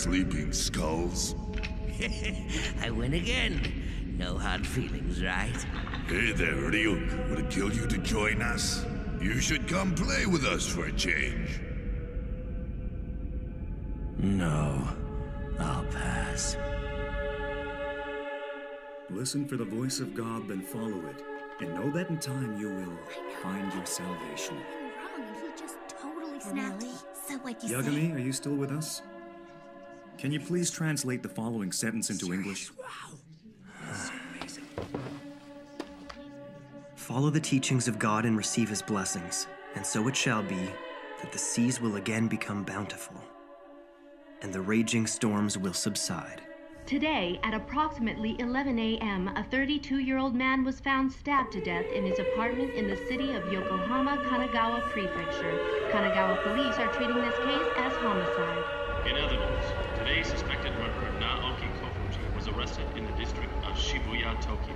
sleeping skulls. I win again. No hard feelings, right? Hey there, Ryuk. Would it kill you to join us? You should come play with us for a change. No. I'll pass. Listen for the voice of God, then follow it. And know that in time you will find your salvation. Wrong, and he just totally snapped. Really? So what'd you Yagami, are you still with us? Can you please translate the following sentence into English? Follow the teachings of God and receive his blessings, and so it shall be that the seas will again become bountiful, and the raging storms will subside. Today, at approximately 11 a.m., a 32-year-old man was found stabbed to death in his apartment in the city of Yokohama, Kanagawa Prefecture. Kanagawa police are treating this case as homicide. In other news, today suspected murderer Naoki Kofuji was arrested in the district of Shibuya, Tokyo.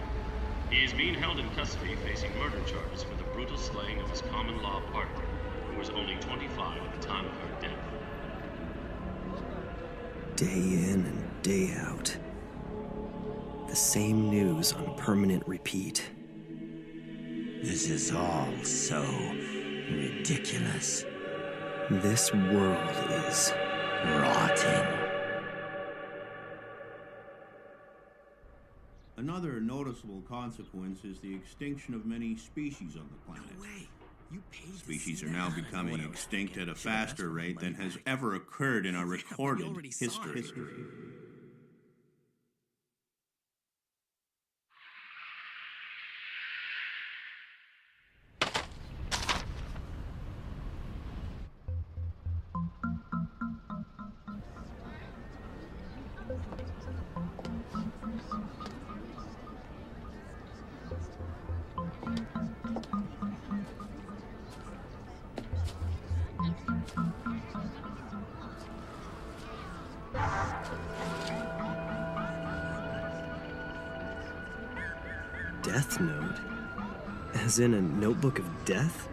He is being held in custody facing murder charges for the brutal slaying of his common-law partner, who was only 25 at the time of her death. Day in and day out. The same news on permanent repeat. This is all so ridiculous. This world is Rotten. Another noticeable consequence is the extinction of many species on the planet. No way. You paid Species are now becoming extinct at a faster rate than has ever occurred in our recorded history. Death Note? As in a notebook of death?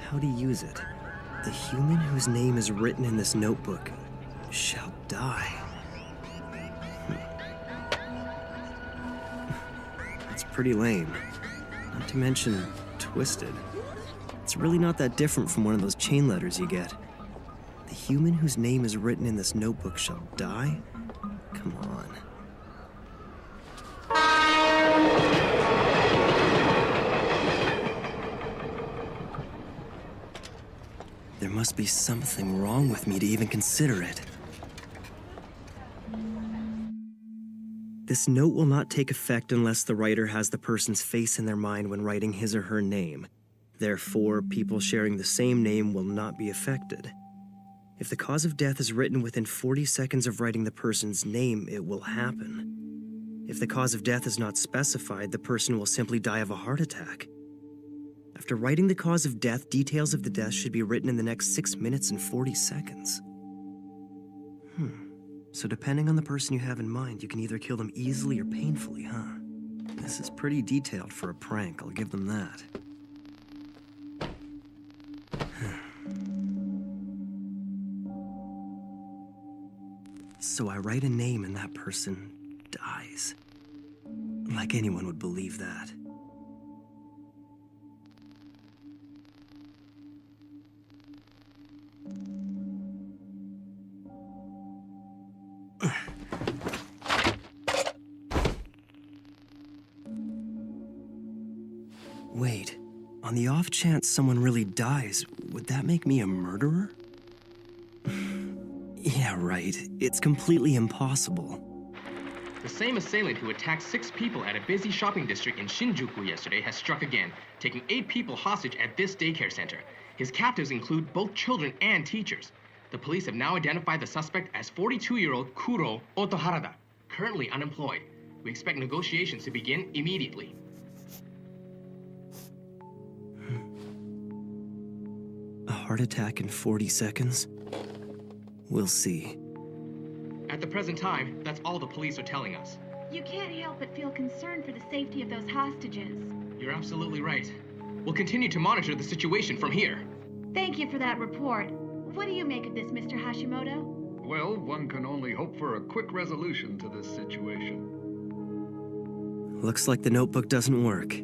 How to use it? The human whose name is written in this notebook shall die. That's pretty lame. Not to mention twisted. It's really not that different from one of those chain letters you get. The human whose name is written in this notebook shall die? Come on. There must be something wrong with me to even consider it. This note will not take effect unless the writer has the person's face in their mind when writing his or her name. Therefore, people sharing the same name will not be affected. If the cause of death is written within 40 seconds of writing the person's name, it will happen. If the cause of death is not specified, the person will simply die of a heart attack. After writing the cause of death, details of the death should be written in the next 6 minutes and 40 seconds. So depending on the person you have in mind, you can either kill them easily or painfully, huh? This is pretty detailed for a prank, I'll give them that. So I write a name and that person dies. Like anyone would believe that. Wait, on the off chance someone really dies, would that make me a murderer? Yeah, right. It's completely impossible. The same assailant who attacked 6 people at a busy shopping district in Shinjuku yesterday has struck again, taking 8 people hostage at this daycare center. His captives include both children and teachers. The police have now identified the suspect as 42-year-old Kuro Otoharada, currently unemployed. We expect negotiations to begin immediately. A heart attack in 40 seconds? We'll see. At the present time, that's all the police are telling us. You can't help but feel concerned for the safety of those hostages. You're absolutely right. We'll continue to monitor the situation from here. Thank you for that report. What do you make of this, Mr. Hashimoto? Well, one can only hope for a quick resolution to this situation. Looks like the notebook doesn't work.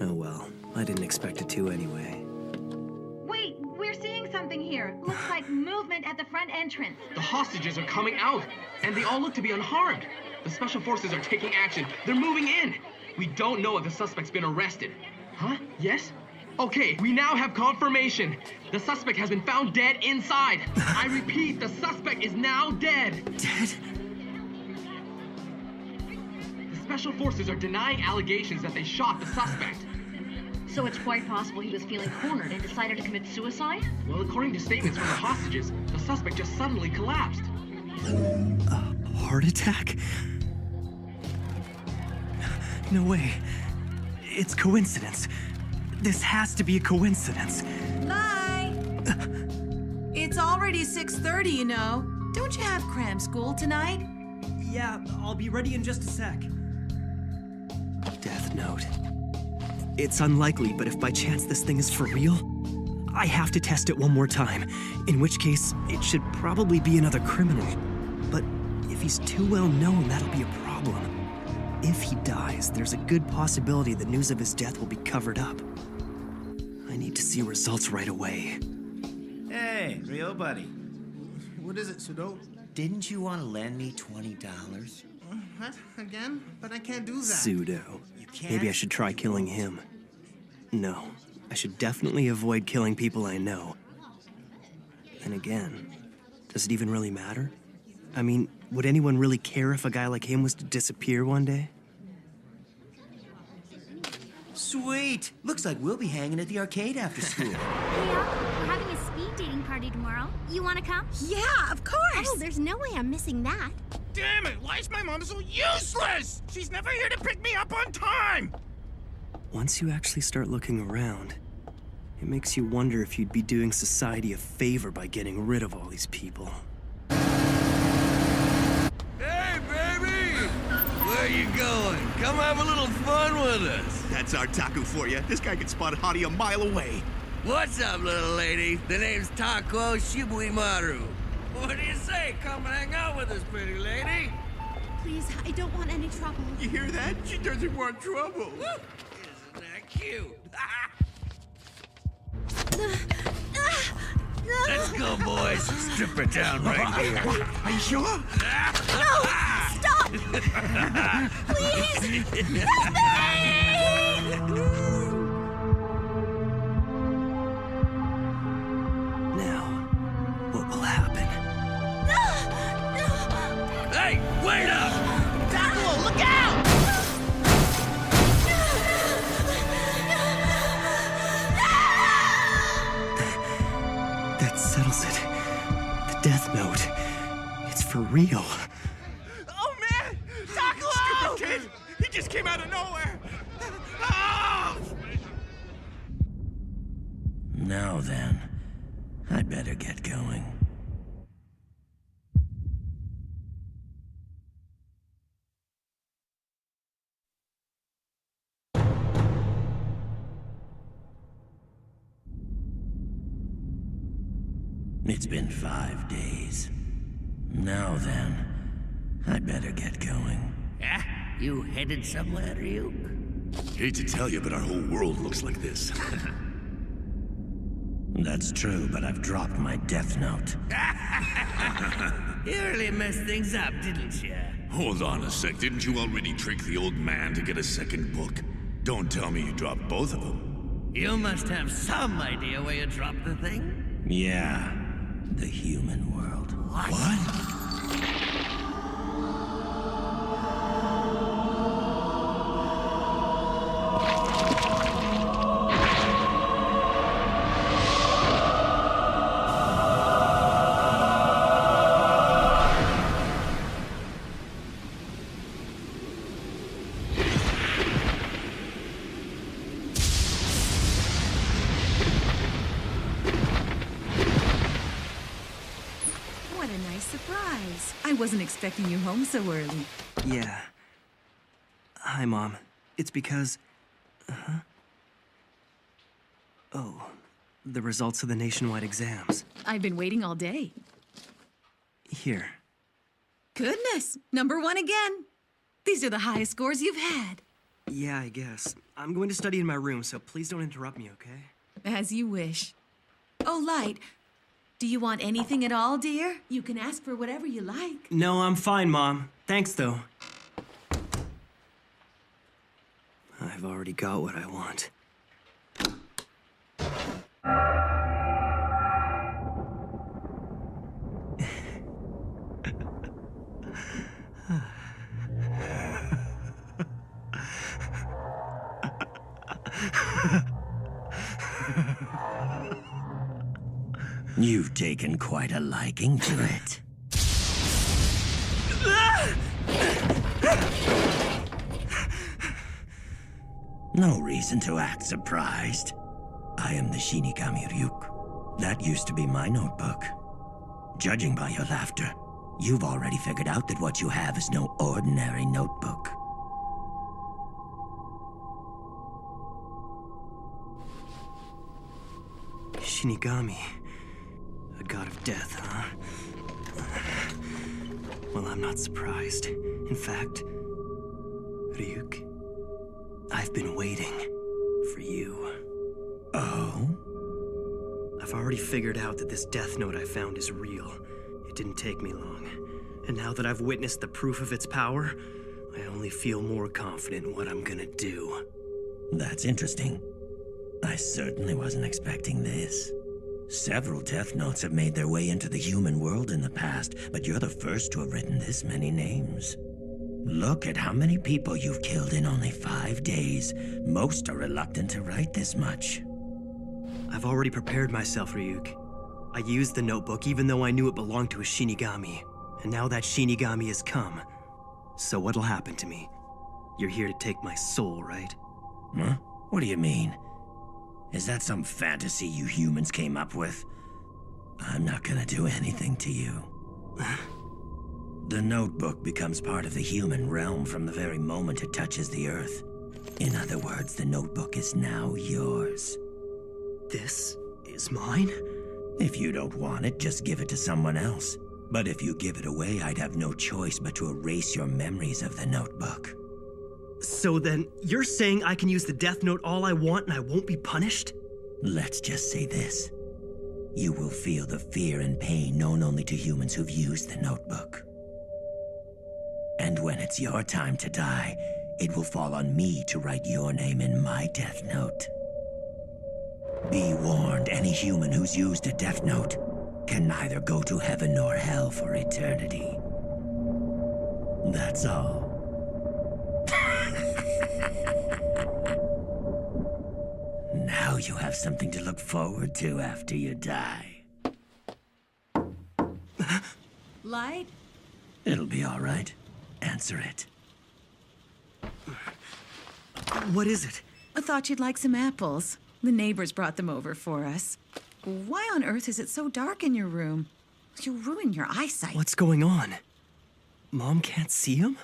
Oh well, I didn't expect it to anyway. Wait, we're seeing something here. Looks like movement at the front entrance. The hostages are coming out, and they all look to be unharmed. The special forces are taking action. They're moving in. We don't know if the suspect's been arrested. Huh? Yes? Okay, we now have confirmation. The suspect has been found dead inside. I repeat, the suspect is now dead. Dead? The special forces are denying allegations that they shot the suspect. So it's quite possible he was feeling cornered and decided to commit suicide? Well, according to statements from the hostages, the suspect just suddenly collapsed. A heart attack? No way. It's coincidence. This has to be a coincidence. Bye! It's already 6:30, you know. Don't you have cram school tonight? Yeah, I'll be ready in just a sec. Death Note. It's unlikely, but if by chance this thing is for real, I have to test it one more time. In which case, it should probably be another criminal. But if he's too well known, that'll be a problem. If he dies, there's a good possibility the news of his death will be covered up. I need to see results right away. Hey, Rio buddy. What is it, Sudo? Didn't you want to lend me $20? What? Again? But I can't do that. Pseudo. You can't? Maybe I should try killing him. No, I should definitely avoid killing people I know. And again, does it even really matter? I mean, would anyone really care if a guy like him was to disappear one day? Sweet! Looks like we'll be hanging at the arcade after school. Hey, we're having a speed dating party tomorrow. You want to come? Yeah, of course! Oh, there's no way I'm missing that. Damn it! Why is my mom so useless? She's never here to pick me up on time! Once you actually start looking around, it makes you wonder if you'd be doing society a favor by getting rid of all these people. Hey, baby! Where you going? Come have a little fun with us. That's our Taku for you. This guy can spot Hottie a mile away. What's up, little lady? The name's Tako Shibuimaru. What do you say? Come hang out with us, pretty lady. Please, I don't want any trouble. You hear that? She doesn't want trouble. Isn't that cute? Let's go, boys. Strip her down right here. Are you sure? No! Stop! Please! Help me! Now, what will happen? Hey, wait up! Taco, look out! That settles it. The Death Note. It's for real. Oh, man! Taco! Stupid kid! He just came out of nowhere! Oh! Now then, I'd better get going. It's been 5 days. Now then, I'd better get going. Ah, you headed somewhere, Ryuk? Hate to tell you, but our whole world looks like this. That's true, but I've dropped my Death Note. You really messed things up, didn't you? Hold on a sec. Didn't you already trick the old man to get a second book? Don't tell me you dropped both of them. You must have some idea where you dropped the thing. Yeah, the human world. What? What a nice surprise. I wasn't expecting you home so early. Yeah. Hi, Mom. It's because... Oh. The results of the nationwide exams. I've been waiting all day. Here. Goodness, #1 again. These are the highest scores you've had. Yeah, I guess. I'm going to study in my room, so please don't interrupt me, okay? As you wish. Oh, Light, do you want anything at all, dear? You can ask for whatever you like. No, I'm fine, Mom. Thanks, though. I've already got what I want. You've taken quite a liking to it. No reason to act surprised. I am the Shinigami Ryuk. That used to be my notebook. Judging by your laughter, you've already figured out that what you have is no ordinary notebook. Shinigami. A god of death, huh? Well, I'm not surprised. In fact, Ryuk, I've been waiting for you. Oh? I've already figured out that this death note I found is real. It didn't take me long. And now that I've witnessed the proof of its power, I only feel more confident in what I'm gonna do. That's interesting. I certainly wasn't expecting this. Several death notes have made their way into the human world in the past, but you're the first to have written this many names. Look at how many people you've killed in only 5 days. Most are reluctant to write this much. I've already prepared myself, Ryuk. I used the notebook even though I knew it belonged to a Shinigami. And now that Shinigami has come. So what'll happen to me? You're here to take my soul, right? Huh? What do you mean? Is that some fantasy you humans came up with? I'm not gonna do anything to you. The notebook becomes part of the human realm from the very moment it touches the earth. In other words, the notebook is now yours. This is mine? If you don't want it, just give it to someone else. But if you give it away, I'd have no choice but to erase your memories of the notebook. So then, you're saying I can use the Death Note all I want and I won't be punished? Let's just say this. You will feel the fear and pain known only to humans who've used the notebook. And when it's your time to die, it will fall on me to write your name in my Death Note. Be warned, any human who's used a Death Note can neither go to heaven nor hell for eternity. That's all. Now you have something to look forward to after you die. Light? It'll be all right. Answer it. What is it? I thought you'd like some apples. The neighbors brought them over for us. Why on earth is it so dark in your room? You'll ruin your eyesight. What's going on? Mom can't see him?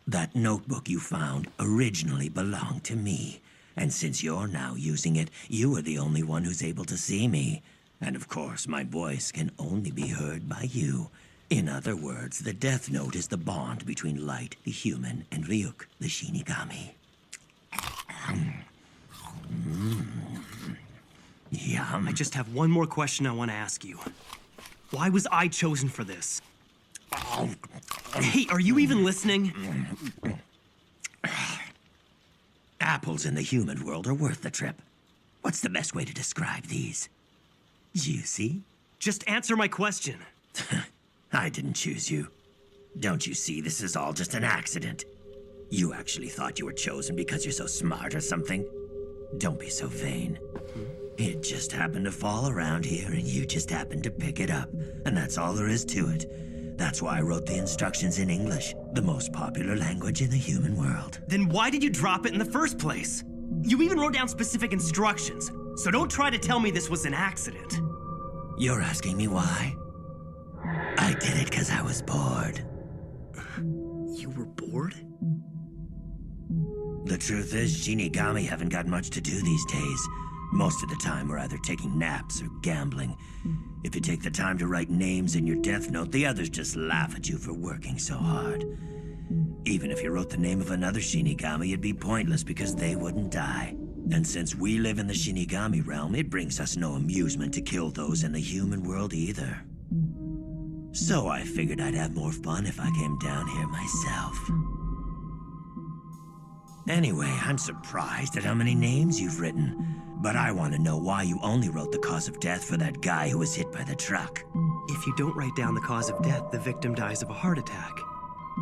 That notebook you found originally belonged to me. And since you're now using it, you are the only one who's able to see me. And of course, my voice can only be heard by you. In other words, the Death Note is the bond between Light, the human, and Ryuk, the Shinigami. Yum. I just have one more question I want to ask you. Why was I chosen for this? Hey, are you even listening? Apples in the human world are worth the trip. What's the best way to describe these? Juicy? Just answer my question. I didn't choose you. Don't you see this is all just an accident? You actually thought you were chosen because you're so smart or something? Don't be so vain. It just happened to fall around here and you just happened to pick it up. And that's all there is to it. That's why I wrote the instructions in English, the most popular language in the human world. Then why did you drop it in the first place? You even wrote down specific instructions, so don't try to tell me this was an accident. You're asking me why? I did it because I was bored. You were bored? The truth is, Shinigami haven't got much to do these days. Most of the time, we're either taking naps or gambling. If you take the time to write names in your death note, the others just laugh at you for working so hard. Even if you wrote the name of another Shinigami, it'd be pointless because they wouldn't die. And since we live in the Shinigami realm, it brings us no amusement to kill those in the human world either. So I figured I'd have more fun if I came down here myself. Anyway, I'm surprised at how many names you've written. But I want to know why you only wrote the cause of death for that guy who was hit by the truck. If you don't write down the cause of death, the victim dies of a heart attack.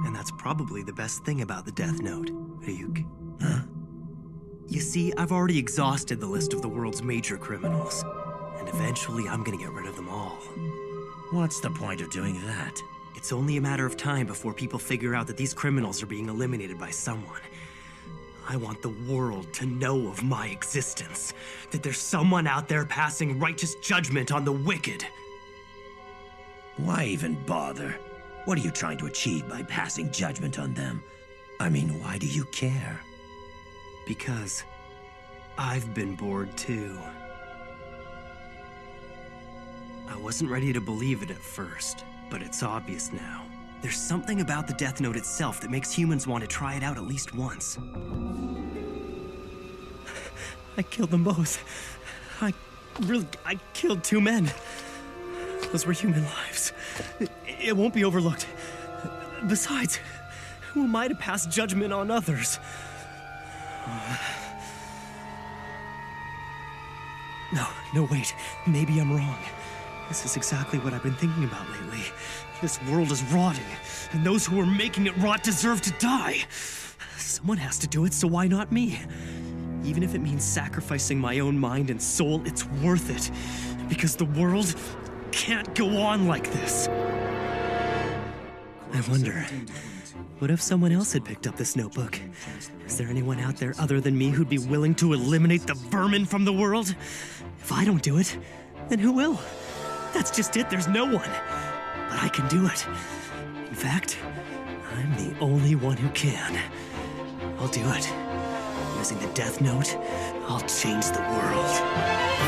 And that's probably the best thing about the death note, Ryuk. Huh? You see, I've already exhausted the list of the world's major criminals. And eventually I'm gonna get rid of them all. What's the point of doing that? It's only a matter of time before people figure out that these criminals are being eliminated by someone. I want the world to know of my existence. That there's someone out there passing righteous judgment on the wicked. Why even bother? What are you trying to achieve by passing judgment on them? I mean, why do you care? Because I've been bored too. I wasn't ready to believe it at first, but it's obvious now. There's something about the Death Note itself that makes humans want to try it out at least once. I killed them both. I killed 2 men. Those were human lives. It won't be overlooked. Besides, who am I to pass judgment on others? No, wait. Maybe I'm wrong. This is exactly what I've been thinking about lately. This world is rotting, and those who are making it rot deserve to die. Someone has to do it, so why not me? Even if it means sacrificing my own mind and soul, it's worth it. Because the world can't go on like this. I wonder, what if someone else had picked up this notebook? Is there anyone out there other than me who'd be willing to eliminate the vermin from the world? If I don't do it, then who will? That's just it, there's no one. But I can do it. In fact, I'm the only one who can. I'll do it. Using the Death Note, I'll change the world.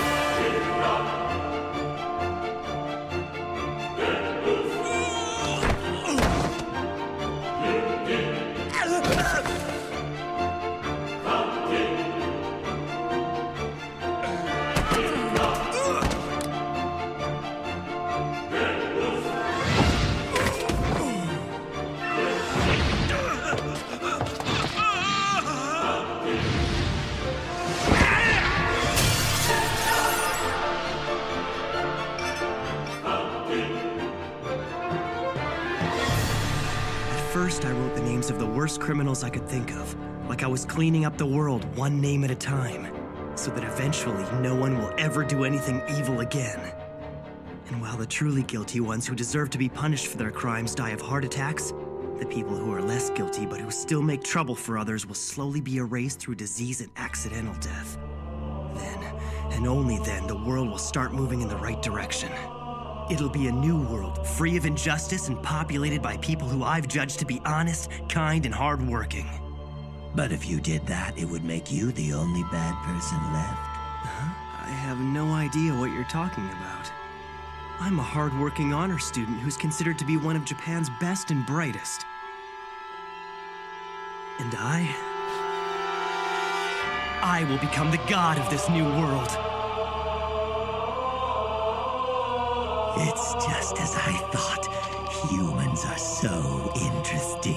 First, I wrote the names of the worst criminals I could think of, like I was cleaning up the world one name at a time, so that eventually no one will ever do anything evil again. And while the truly guilty ones who deserve to be punished for their crimes die of heart attacks, the people who are less guilty but who still make trouble for others will slowly be erased through disease and accidental death. Then, and only then, the world will start moving in the right direction. It'll be a new world, free of injustice and populated by people who I've judged to be honest, kind, and hardworking. But if you did that, it would make you the only bad person left. Huh? I have no idea what you're talking about. I'm a hardworking honor student who's considered to be one of Japan's best and brightest. And I will become the god of this new world. It's just as I thought. Humans are so interesting.